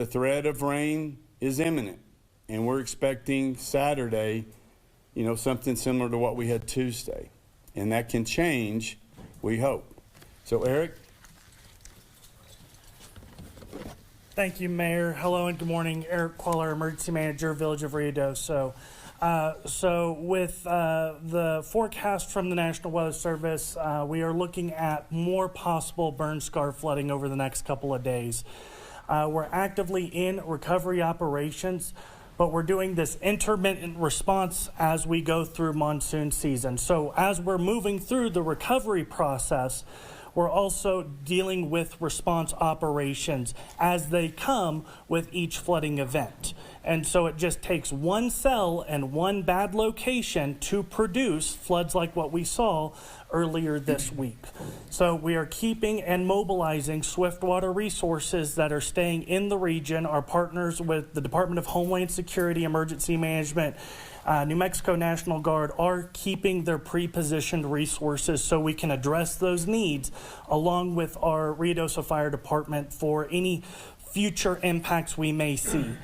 The threat of rain is imminent, and we're expecting Saturday, something similar to what we had Tuesday. And that can change, we hope. So, Eric? Thank you, Mayor. Hello and good morning. Eric Queller, Emergency Manager, Village of Ruidoso. So with the forecast from the National Weather Service, we are looking at more possible burn scar flooding over the next couple of days. We're actively in recovery operations, but we're doing this intermittent response as we go through monsoon season. So as we're moving through the recovery process, we're also dealing with response operations as they come with each flooding event. And so it just takes one cell and one bad location to produce floods like what we saw earlier this week. So we are keeping and mobilizing swiftwater resources that are staying in the region. Our partners with the Department of Homeland Security, Emergency Management, New Mexico National Guard are keeping their pre-positioned resources so we can address those needs along with our Ruidoso Fire Department for any future impacts we may see.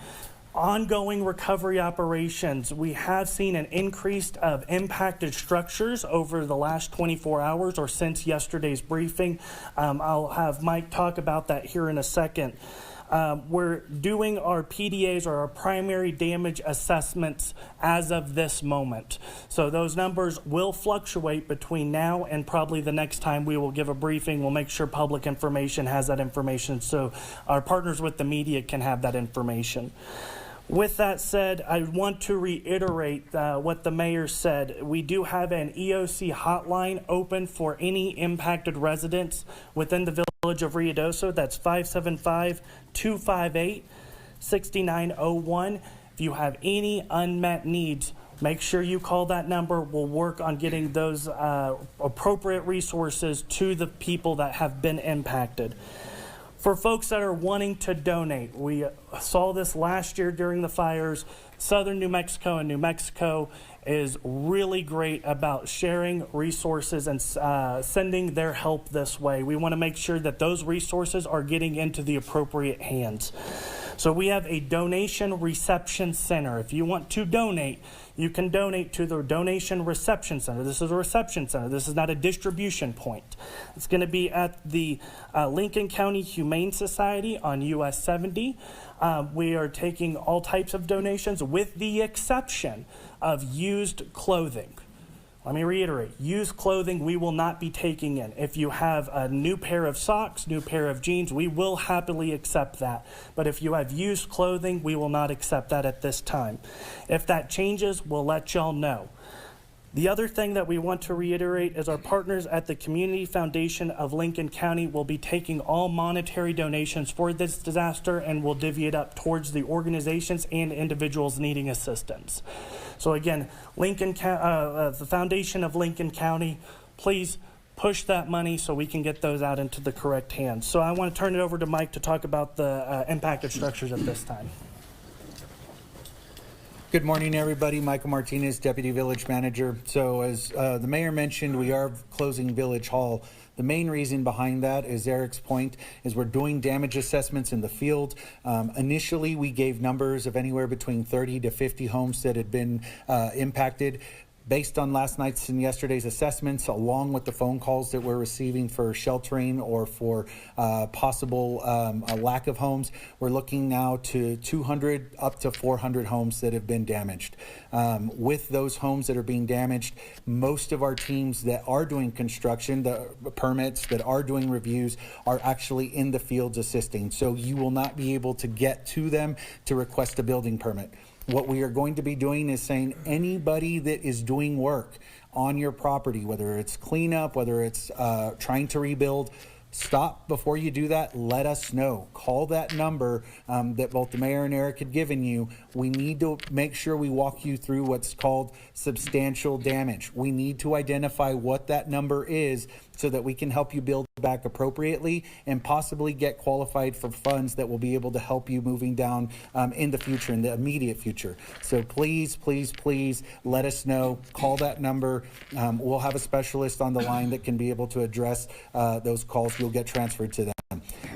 Ongoing recovery operations, we have seen an increase of impacted structures over the last 24 hours or since yesterday's briefing. I'll have Mike talk about that here in a second. We're doing our PDAs, or our primary damage assessments, as of this moment. So those numbers will fluctuate between now and probably the next time we will give a briefing. We'll make sure public information has that information so our partners with the media can have that information. With that said, I want to reiterate what the mayor said. We do have an EOC hotline open for any impacted residents within the Village of Ruidoso. That's 575-258-6901. If you have any unmet needs, make sure you call that number. We'll work on getting those appropriate resources to the people that have been impacted. For folks that are wanting to donate, we saw this last year during the fires. Southern New Mexico and New Mexico is really great about sharing resources and sending their help this way. We want to make sure that those resources are getting into the appropriate hands. So we have a donation reception center. If you want to donate, you can donate to the donation reception center. This is a reception center. This is not a distribution point. It's going to be at the Lincoln County Humane Society on US 70. We are taking all types of donations with the exception of used clothing. Let me reiterate, used clothing we will not be taking in. If you have a new pair of socks, new pair of jeans, we will happily accept that. But if you have used clothing, we will not accept that at this time. If that changes, we'll let y'all know. The other thing that we want to reiterate is our partners at the Community Foundation of Lincoln County will be taking all monetary donations for this disaster and will divvy it up towards the organizations and individuals needing assistance. So again, the Foundation of Lincoln County, please push that money so we can get those out into the correct hands. So I want to turn it over to Mike to talk about the impacted structures at this time. Good morning, everybody. Michael Martinez, Deputy Village Manager. So as the Mayor mentioned, we are closing Village Hall. The main reason behind that, is Eric's point, is we're doing damage assessments in the field. Initially, we gave numbers of anywhere between 30 to 50 homes that had been impacted. Based on last night's and yesterday's assessments, along with the phone calls that we're receiving for sheltering or for possible a lack of homes, we're looking now to 200 up to 400 homes that have been damaged. With those homes that are being damaged, most of our teams that are doing construction, the permits that are doing reviews, are actually in the fields assisting. So you will not be able to get to them to request a building permit. What we are going to be doing is saying anybody that is doing work on your property, whether it's cleanup, whether it's trying to rebuild, stop before you do that. Let us know. Call that number that both the mayor and Eric had given you. We need to make sure we walk you through what's called substantial damage. We need to identify what that number is so that we can help you build back appropriately and possibly get qualified for funds that will be able to help you moving down in the future, in the immediate future. So please, please, please let us know. Call that number. We'll have a specialist on the line that can be able to address those calls. You'll get transferred to them.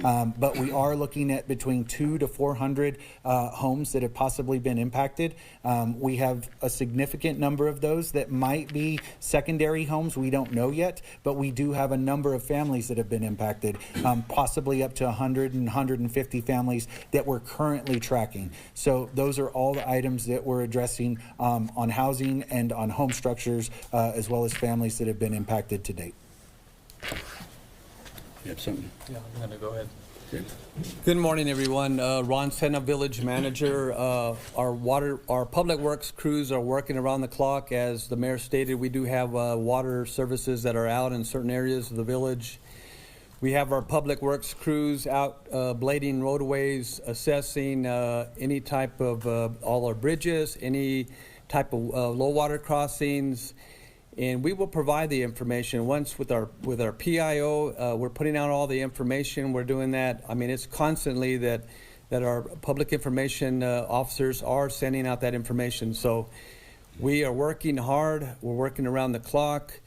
But we are looking at between 200 to 400 homes that have possibly been impacted. We have a significant number of those that might be secondary homes. We don't know yet, but we do have a number of families that have been impacted, possibly up to 100 and 150 families that we're currently tracking. So those are all the items that we're addressing on housing and on home structures, as well as families that have been impacted to date. You have something? Yeah, I'm going to go ahead. Good. Good morning, everyone. Ron Senna, Village Manager. Our public works crews are working around the clock. As the mayor stated, we do have water services that are out in certain areas of the village. We have our public works crews out blading roadways, assessing any type of all our bridges, any type of low water crossings. And we will provide the information once with our PIO. We're putting out all the information. We're doing that. I mean, it's constantly that our public information officers are sending out that information. So we are working hard. We're working around the clock.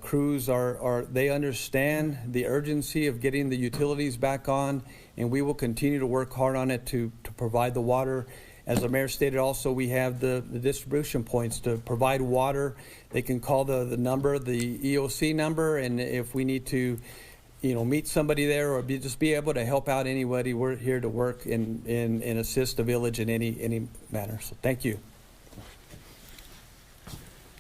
Crews they understand the urgency of getting the utilities back on, and we will continue to work hard on it to provide the water. As the mayor stated also, we have the distribution points to provide water. They can call the number, the EOC number, and if we need to, meet somebody there or just be able to help out anybody, we're here to work and assist the village in any manner. So thank you.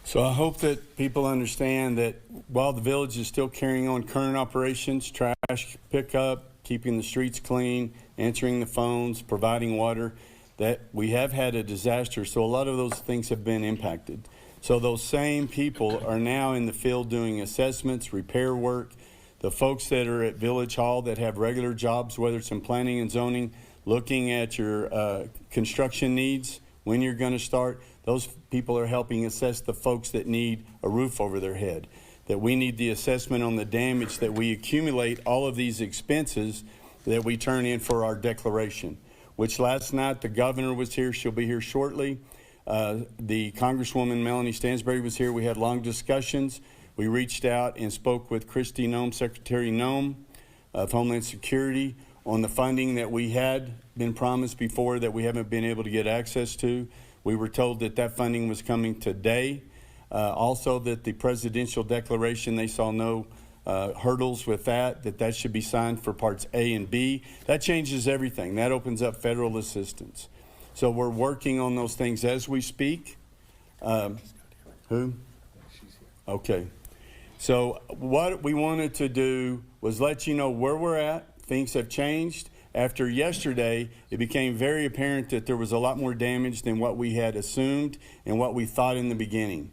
So I hope that people understand that while the village is still carrying on current operations, trash pickup, keeping the streets clean, answering the phones, providing water, that we have had a disaster, so a lot of those things have been impacted. So those same people are now in the field doing assessments, repair work. The folks that are at Village Hall that have regular jobs, whether it's in planning and zoning, looking at your construction needs, when you're going to start, those people are helping assess the folks that need a roof over their head. That we need the assessment on the damage, that we accumulate all of these expenses that we turn in for our declaration. Which last night the governor was here. She'll be here shortly. The Congresswoman Melanie Stansbury was here. We had long discussions. We reached out and spoke with Christy Nome, Secretary Nome of Homeland Security, on the funding that we had been promised before that we haven't been able to get access to. We were told that that funding was coming today. Also that the presidential declaration, they saw no hurdles with that should be signed for parts A and B. That changes everything. That opens up federal assistance. So we're working on those things as we speak. Who? Okay. So what we wanted to do was let you know where we're at. Things have changed. After yesterday, it became very apparent that there was a lot more damage than what we had assumed and what we thought in the beginning.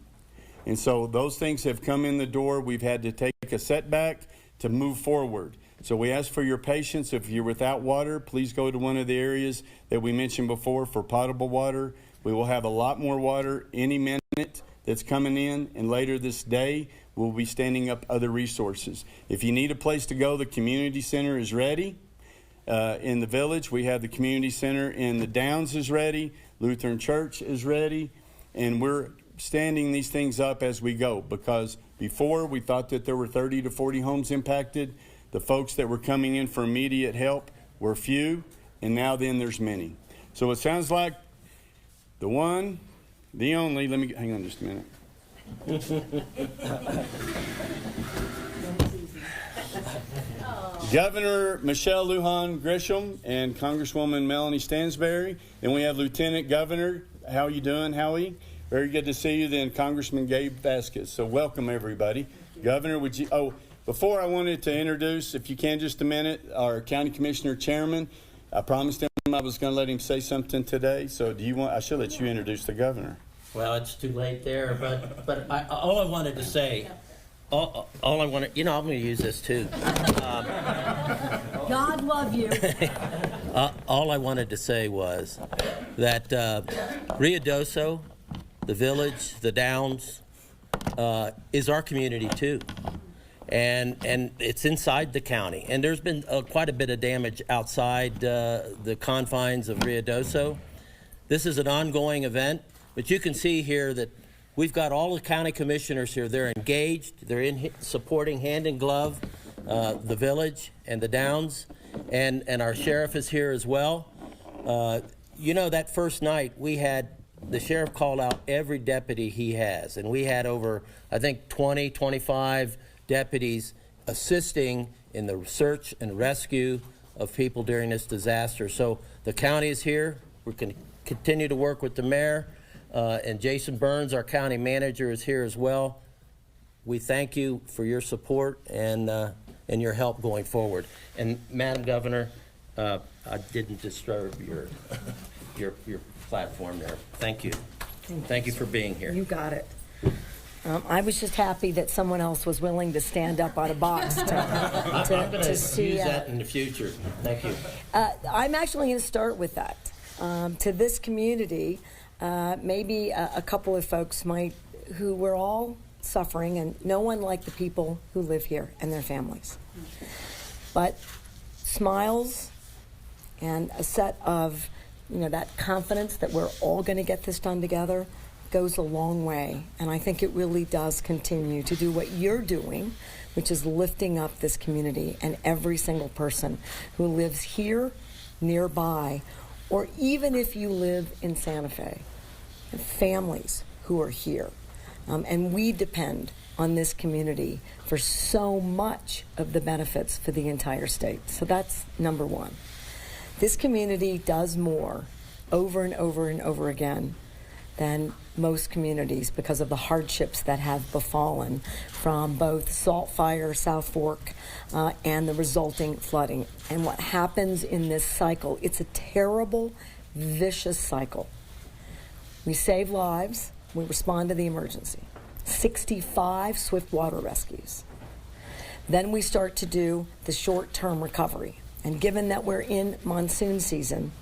And so those things have come in the door. We've had to take a setback to move forward. So we ask for your patience. If you're without water, please go to one of the areas that we mentioned before for potable water. We will have a lot more water any minute that's coming in, and later this day, we'll be standing up other resources. If you need a place to go, the community center is ready. In the village, we have the community center in the Downs is ready. Lutheran Church is ready. And we're standing these things up as we go, because before we thought that there were 30 to 40 homes impacted. The folks that were coming in for immediate help were few, and now then there's many. So it sounds like the one, the only, let me hang on just a minute. Governor Michelle Lujan Grisham and Congresswoman Melanie Stansbury. Then we have Lieutenant Governor. How are you doing, Howie? Very good to see you. Then Congressman Gabe Vasquez. So welcome, everybody. Governor, would you, before I wanted to introduce, if you can, just a minute, our County Commissioner Chairman. I promised him I was going to let him say something today. So do you want, I should let you introduce the governor. Well, it's too late there, but all I wanted to say, all I wanted, I'm going to use this too. God love you. All I wanted to say was that Ruidoso, the village, the Downs, is our community too. And it's inside the county. And there's been quite a bit of damage outside the confines of Ruidoso. This is an ongoing event, but you can see here that we've got all the county commissioners here. They're engaged. They're supporting hand in glove. the village and the Downs, and our sheriff is here as well. You know, that first night the sheriff called out every deputy he has, and we had over, I think, 20, 25 deputies assisting in the search and rescue of people during this disaster. So the county is here. We're going to continue to work with the mayor, and Jason Burns, our county manager, is here as well. We thank you for your support and your help going forward. And Madam Governor, I didn't disturb your platform there. Thank you. Thank you for being here. You got it. I was just happy that someone else was willing to stand up on a box to see. Use that in the future. Thank you. I'm actually going to start with that. To this community, maybe a couple of folks who were all suffering, and no one like the people who live here and their families. But smiles and a set of, that confidence that we're all going to get this done together goes a long way. And I think it really does continue to do what you're doing, which is lifting up this community and every single person who lives here, nearby, or even if you live in Santa Fe, and families who are here. And we depend on this community for so much of the benefits for the entire state. So that's number one. This community does more over and over and over again than most communities because of the hardships that have befallen from both Salt Fire, South Fork, and the resulting flooding. And what happens in this cycle, it's a terrible, vicious cycle. We save lives, we respond to the emergency. 65 swift water rescues. Then we start to do the short-term recovery. And given that we're in monsoon season,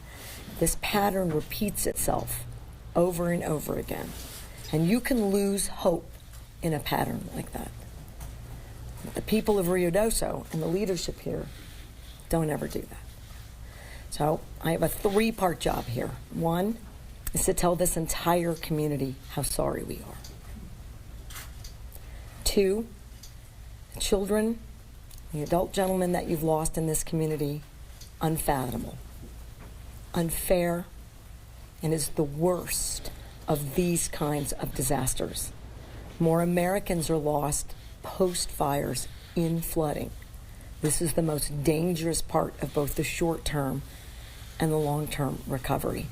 this pattern repeats itself over and over again. And you can lose hope in a pattern like that. The people of Rio Doso and the leadership here don't ever do that. So I have a three-part job here. One is to tell this entire community how sorry we are. Two, the children, the adult gentlemen that you've lost in this community, unfathomable, unfair, and is the worst of these kinds of disasters. More Americans are lost post-fires in flooding. This is the most dangerous part of both the short-term and the long-term recovery.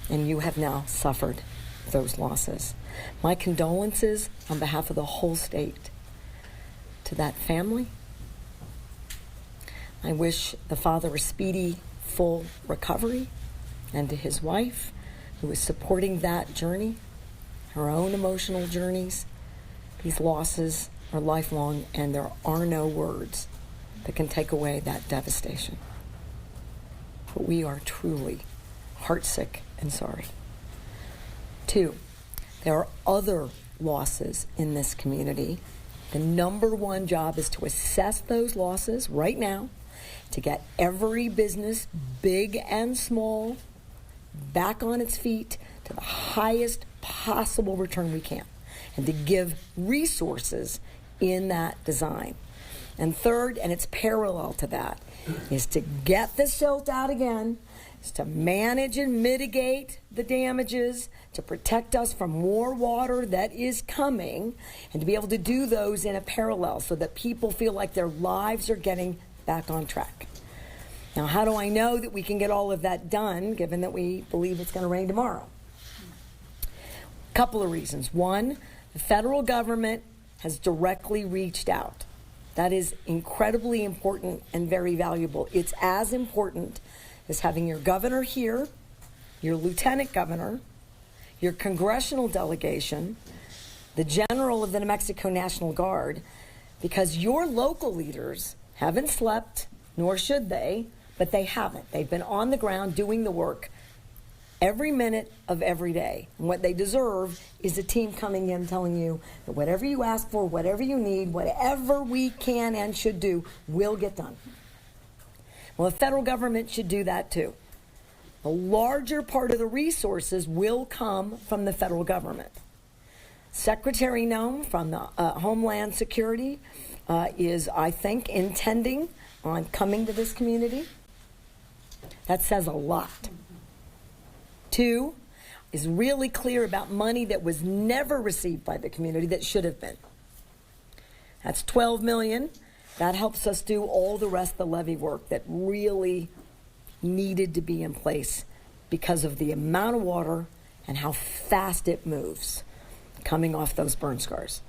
And you have now suffered those losses. My condolences on behalf of the whole state to that family. I wish the father a speedy, full recovery, and to his wife, who is supporting that journey, her own emotional journeys. These losses are lifelong, and there are no words that can take away that devastation. But we are truly heartsick and sorry. Two, there are other losses in this community. The number one job is to assess those losses right now, to get every business, big and small, back on its feet to the highest possible return we can, and to give resources in that design. And third, and it's parallel to that, is to get the silt out again, is to manage and mitigate the damages, to protect us from more water that is coming, and to be able to do those in a parallel so that people feel like their lives are getting back on track. Now, how do I know that we can get all of that done, given that we believe it's going to rain tomorrow? A couple of reasons. One, the federal government has directly reached out. That is incredibly important and very valuable. It's as important as having your governor here, your lieutenant governor, your congressional delegation, the general of the New Mexico National Guard, because your local leaders haven't slept, nor should they, but they haven't. They've been on the ground doing the work every minute of every day. And what they deserve is a team coming in telling you that whatever you ask for, whatever you need, whatever we can and should do, will get done. Well, the federal government should do that too. The larger part of the resources will come from the federal government. Secretary Nome from the Homeland Security is, I think, intending on coming to this community. That says a lot. 2, is really clear about money that was never received by the community that should have been. That's $12 million. That helps us do all the rest of the levee work that really needed to be in place because of the amount of water and how fast it moves coming off those burn scars.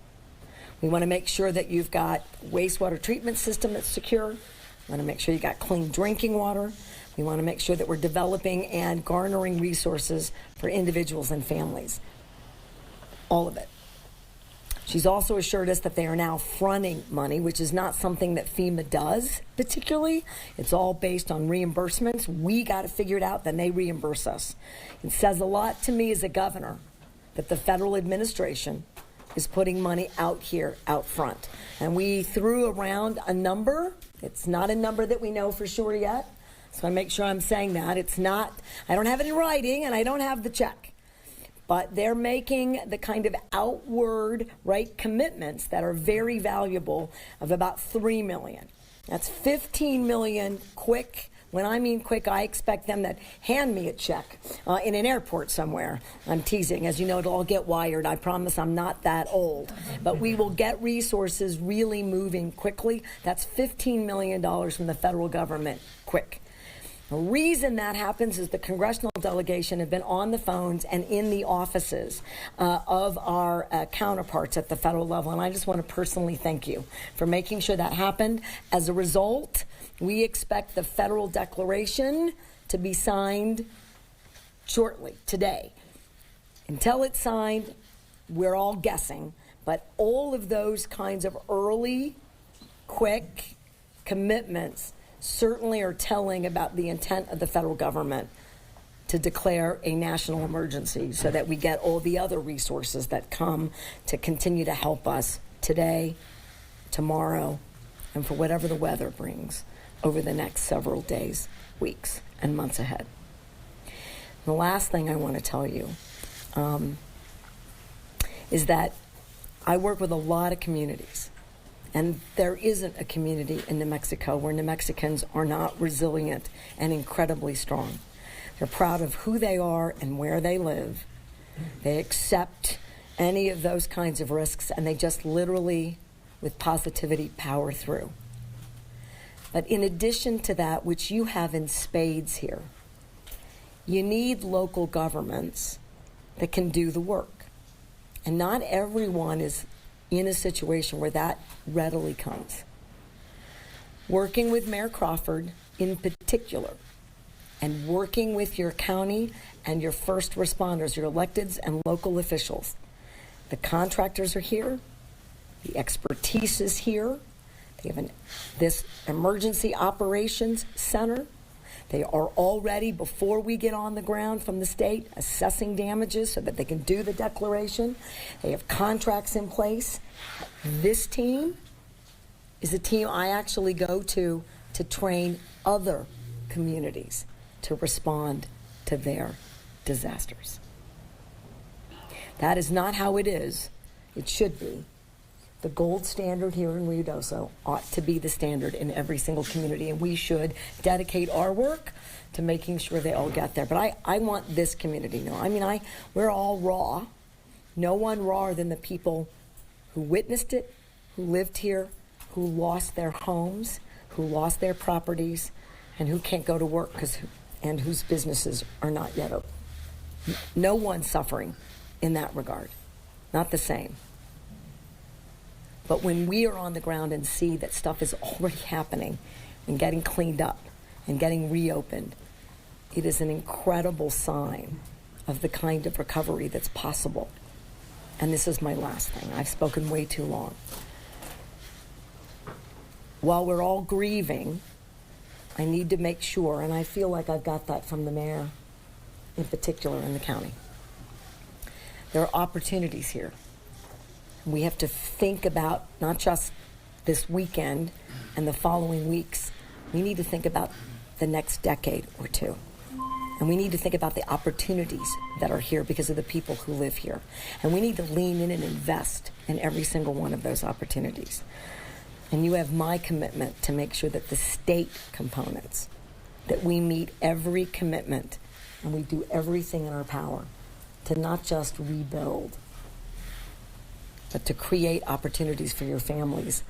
We want to make sure that you've got wastewater treatment system that's secure. We want to make sure you got clean drinking water. We want to make sure that we're developing and garnering resources for individuals and families. All of it. She's also assured us that they are now fronting money, which is not something that FEMA does particularly. It's all based on reimbursements. We got to figure it out, then they reimburse us. It says a lot to me as a governor that the federal administration is putting money out here, out front. And we threw around a number. It's not a number that we know for sure yet. So I make sure I'm saying that. It's not, I don't have it in writing and I don't have the check. But they're making the kind of outward, right, commitments that are very valuable of about $3 million. That's $15 million quick. When I mean quick, I expect them to hand me a check in an airport somewhere. I'm teasing. As you know, it'll all get wired. I promise I'm not that old. But we will get resources really moving quickly. That's $15 million from the federal government, quick. The reason that happens is the congressional delegation have been on the phones and in the offices of our counterparts at the federal level, and I just want to personally thank you for making sure that happened. As a result, we expect the federal declaration to be signed shortly, today. Until it's signed, we're all guessing, but all of those kinds of early, quick commitments certainly are telling about the intent of the federal government to declare a national emergency so that we get all the other resources that come to continue to help us today, tomorrow, and for whatever the weather brings over the next several days, weeks, and months ahead. The last thing I want to tell you is that I work with a lot of communities. And there isn't a community in New Mexico where New Mexicans are not resilient and incredibly strong. They're proud of who they are and where they live. They accept any of those kinds of risks, and they just literally, with positivity, power through. But in addition to that, which you have in spades here, you need local governments that can do the work. And not everyone is in a situation where that readily comes. Working with Mayor Crawford in particular, and working with your county and your first responders, your electeds and local officials. The contractors are here, the expertise is here, they have this emergency operations center. They are already, before we get on the ground from the state, assessing damages so that they can do the declaration. They have contracts in place. This team is a team I actually go to train other communities to respond to their disasters. That is not how it is. It should be. The gold standard here in Ruidoso ought to be the standard in every single community, and we should dedicate our work to making sure they all get there. But I want this community to know. I mean, we're all raw. No one rawer than the people who witnessed it, who lived here, who lost their homes, who lost their properties, and who can't go to work and whose businesses are not yet open. No one suffering in that regard. Not the same. But when we are on the ground and see that stuff is already happening and getting cleaned up and getting reopened, it is an incredible sign of the kind of recovery that's possible. And this is my last thing. I've spoken way too long. While we're all grieving, I need to make sure, and I feel like I've got that from the mayor in particular in the county. There are opportunities here. We have to think about not just this weekend and the following weeks. We need to think about the next decade or two. And we need to think about the opportunities that are here because of the people who live here. And we need to lean in and invest in every single one of those opportunities. And you have my commitment to make sure that the state components, that we meet every commitment and we do everything in our power to not just rebuild, but to create opportunities for your families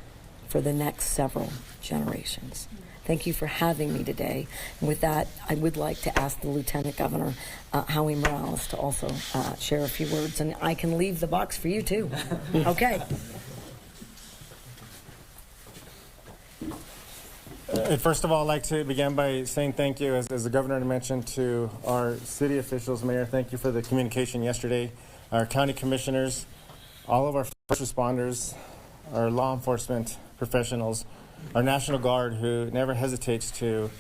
for the next several generations. Thank you for having me today. And with that, I would like to ask the Lieutenant Governor, Howie Morales, to also share a few words. And I can leave the box for you, too. Okay. First of all, I'd like to begin by saying thank you, as the governor mentioned, to our city officials. Mayor, thank you for the communication yesterday. Our county commissioners, all of our first responders, our law enforcement professionals, our National Guard, who never hesitates to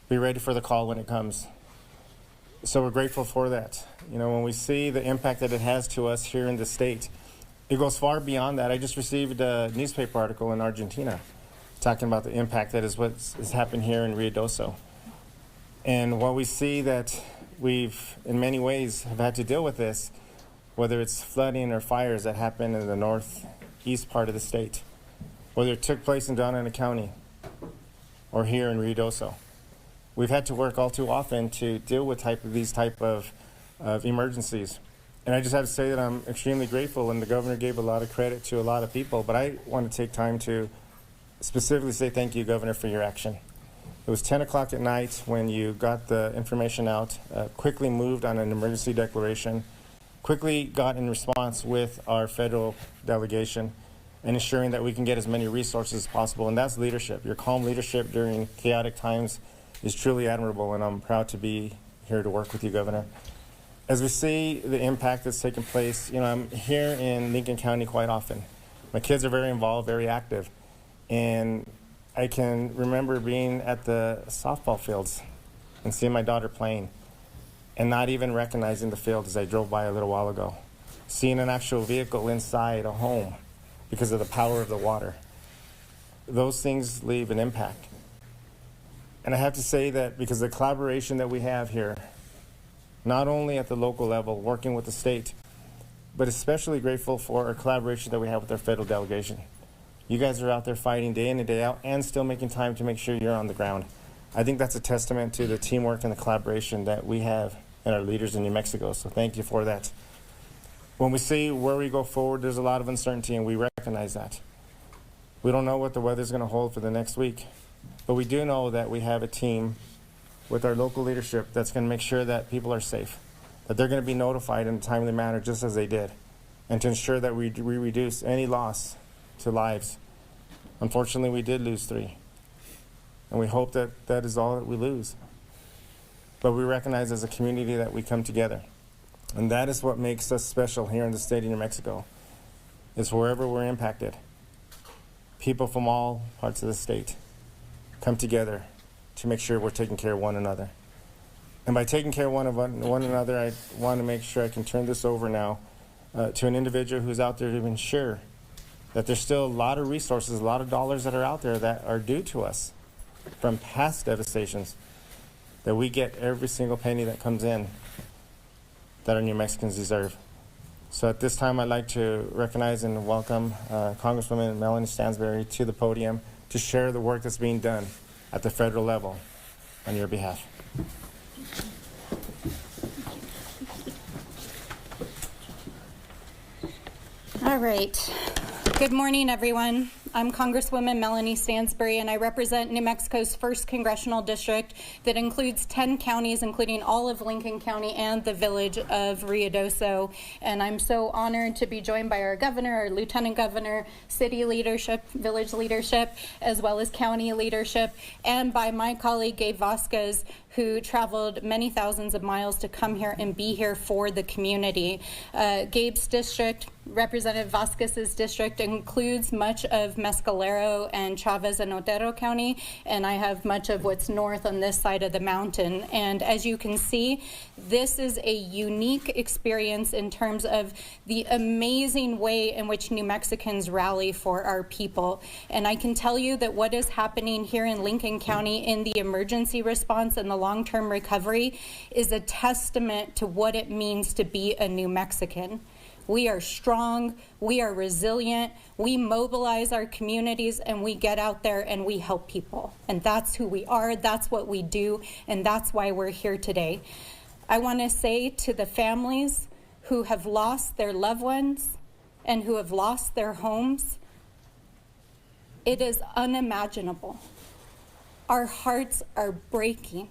be ready for the call when it comes. So we're grateful for that. You know, when we see the impact that it has to us here in the state, it goes far beyond that. I just received a newspaper article in Argentina talking about the impact that is what has happened here in Ruidoso. And while we see that we've, in many ways, have had to deal with this, whether it's flooding or fires that happen in the northeast part of the state, whether it took place in Doña County or here in Ruidoso, we've had to work all too often to deal with these type of emergencies. And I just have to say that I'm extremely grateful, and the governor gave a lot of credit to a lot of people, but I want to take time to specifically say thank you, Governor, for your action. It was 10 o'clock at night when you got the information out, quickly moved on an emergency declaration, quickly got in response with our federal delegation, and ensuring that we can get as many resources as possible. And that's leadership. Your calm leadership during chaotic times is truly admirable, and I'm proud to be here to work with you, Governor. As we see the impact that's taken place, you know, I'm here in Lincoln County quite often. My kids are very involved, very active. And I can remember being at the softball fields and seeing my daughter playing and not even recognizing the field as I drove by a little while ago. Seeing an actual vehicle inside a home because of the power of the water. Those things leave an impact. And I have to say that because of the collaboration that we have here, not only at the local level, working with the state, but especially grateful for our collaboration that we have with our federal delegation. You guys are out there fighting day in and day out and still making time to make sure you're on the ground. I think that's a testament to the teamwork and the collaboration that we have and our leaders in New Mexico, so thank you for that. When we see where we go forward, there's a lot of uncertainty, and we recognize that. We don't know what the weather's going to hold for the next week, but we do know that we have a team with our local leadership that's going to make sure that people are safe, that they're going to be notified in a timely manner just as they did, and to ensure that we reduce any loss to lives. Unfortunately, we did lose 3, and we hope that that is all that we lose. But we recognize as a community that we come together. And that is what makes us special here in the state of New Mexico, is wherever we're impacted, people from all parts of the state come together to make sure we're taking care of one another. And by taking care of one another, I want to make sure I can turn this over now to an individual who's out there to ensure that there's still a lot of resources, a lot of dollars that are out there that are due to us from past devastations, that we get every single penny that comes in that our New Mexicans deserve. So at this time, I'd like to recognize and welcome Congresswoman Melanie Stansbury to the podium to share the work that's being done at the federal level on your behalf. All right. Good morning, everyone. I'm Congresswoman Melanie Stansbury, and I represent New Mexico's 1st Congressional District that includes 10 counties, including all of Lincoln County and the village of Ruidoso. And I'm so honored to be joined by our governor, our lieutenant governor, city leadership, village leadership, as well as county leadership, and by my colleague, Gabe Vasquez, who traveled many thousands of miles to come here and be here for the community. Gabe's district, Representative Vasquez's district, includes much of Mescalero and Chavez and Otero County, and I have much of what's north on this side of the mountain. And as you can see, this is a unique experience in terms of the amazing way in which New Mexicans rally for our people. And I can tell you that what is happening here in Lincoln County in the emergency response and the long-term recovery is a testament to what it means to be a New Mexican. We are strong, we are resilient, we mobilize our communities, and we get out there and we help people. And that's who we are, that's what we do, and that's why we're here today. I want to say to the families who have lost their loved ones and who have lost their homes, it is unimaginable. Our hearts are breaking.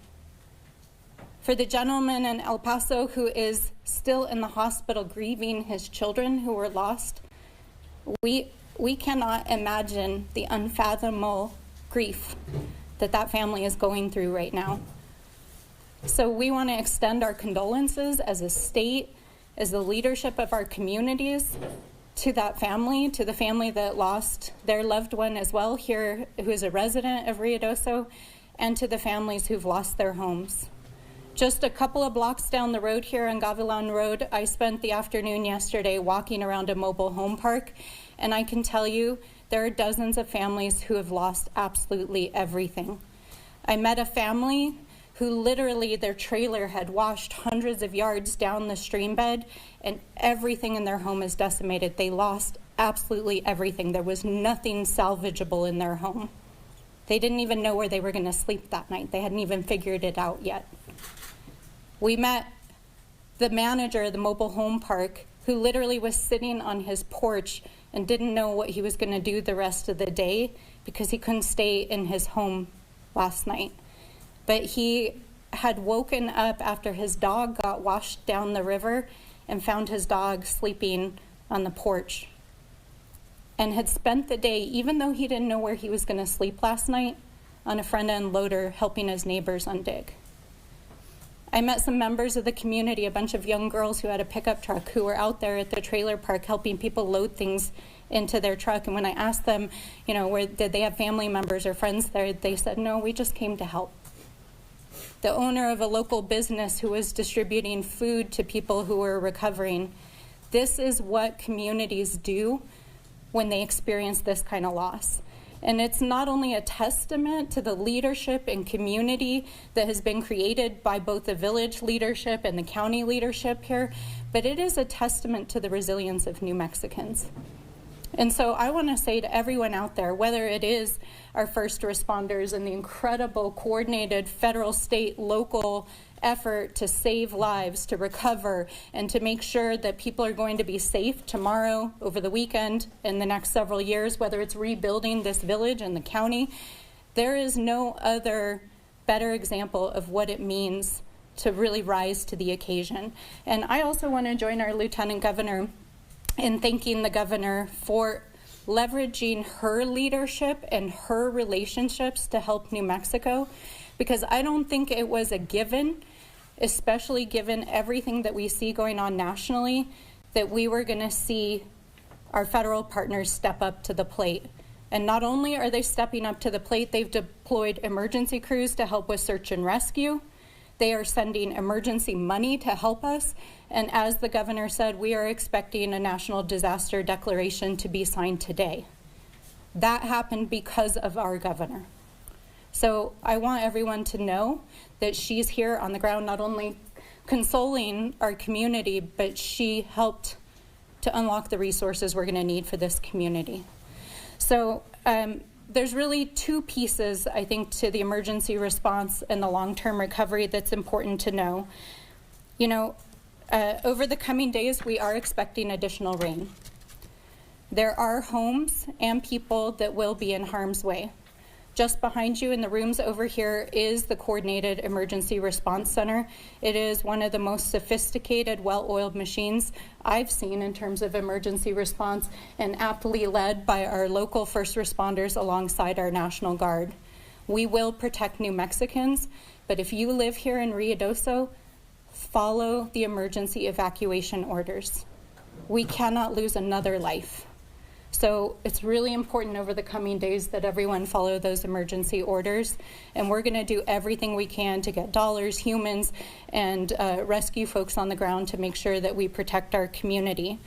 For the gentleman in El Paso who is still in the hospital grieving his children who were lost, we cannot imagine the unfathomable grief that family is going through right now. So we want to extend our condolences as a state, as the leadership of our communities, to that family, to the family that lost their loved one as well here, who is a resident of Ruidoso, and to the families who've lost their homes. Just a couple of blocks down the road here on Gavilan Road, I spent the afternoon yesterday walking around a mobile home park, and I can tell you there are dozens of families who have lost absolutely everything. I met a family who literally their trailer had washed hundreds of yards down the stream bed, and everything in their home is decimated. They lost absolutely everything. There was nothing salvageable in their home. They didn't even know where they were going to sleep that night. They hadn't even figured it out yet. We met the manager of the mobile home park who literally was sitting on his porch and didn't know what he was going to do the rest of the day because he couldn't stay in his home last night. But he had woken up after his dog got washed down the river and found his dog sleeping on the porch, and had spent the day, even though he didn't know where he was going to sleep last night, on a front-end loader helping his neighbors undig. I met some members of the community, a bunch of young girls who had a pickup truck who were out there at the trailer park helping people load things into their truck. And when I asked them, did they have family members or friends there, they said, no, we just came to help. The owner of a local business who was distributing food to people who were recovering. This is what communities do when they experience this kind of loss. And it's not only a testament to the leadership and community that has been created by both the village leadership and the county leadership here, but it is a testament to the resilience of New Mexicans. And so I want to say to everyone out there, whether it is our first responders and the incredible coordinated federal, state, local effort to save lives, to recover, and to make sure that people are going to be safe tomorrow, over the weekend, in the next several years, whether it's rebuilding this village and the county, there is no other better example of what it means to really rise to the occasion. And I also want to join our Lieutenant Governor in thanking the governor for leveraging her leadership and her relationships to help New Mexico, because I don't think it was a given, especially given everything that we see going on nationally, that we were going to see our federal partners step up to the plate. And not only are they stepping up to the plate, they've deployed emergency crews to help with search and rescue. They are sending emergency money to help us. And as the governor said, we are expecting a national disaster declaration to be signed today. That happened because of our governor. So I want everyone to know that she's here on the ground, not only consoling our community, but she helped to unlock the resources we're going to need for this community. So there's really two pieces, I think, to the emergency response and the long-term recovery that's important to know. Over the coming days, we are expecting additional rain. There are homes and people that will be in harm's way. Just behind you in the rooms over here is the Coordinated Emergency Response Center. It is one of the most sophisticated, well-oiled machines I've seen in terms of emergency response, and aptly led by our local first responders alongside our National Guard. We will protect New Mexicans, but if you live here in Ruidoso, follow the emergency evacuation orders. We cannot lose another life. So it's really important over the coming days that everyone follow those emergency orders, and we're going to do everything we can to get dollars, humans, and rescue folks on the ground to make sure that we protect our community.